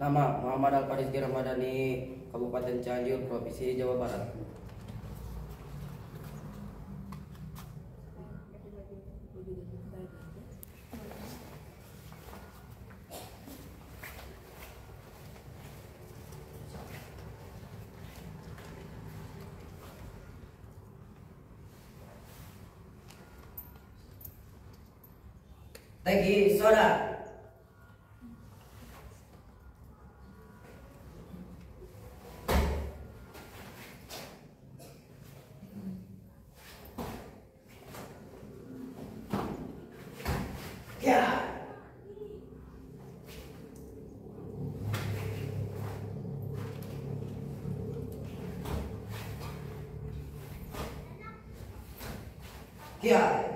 Nama Muhammad Al-Farizki Ramadhani, Kabupaten Cianjur, Provinsi Jawa Barat. Tegi soda. Ya. Ya.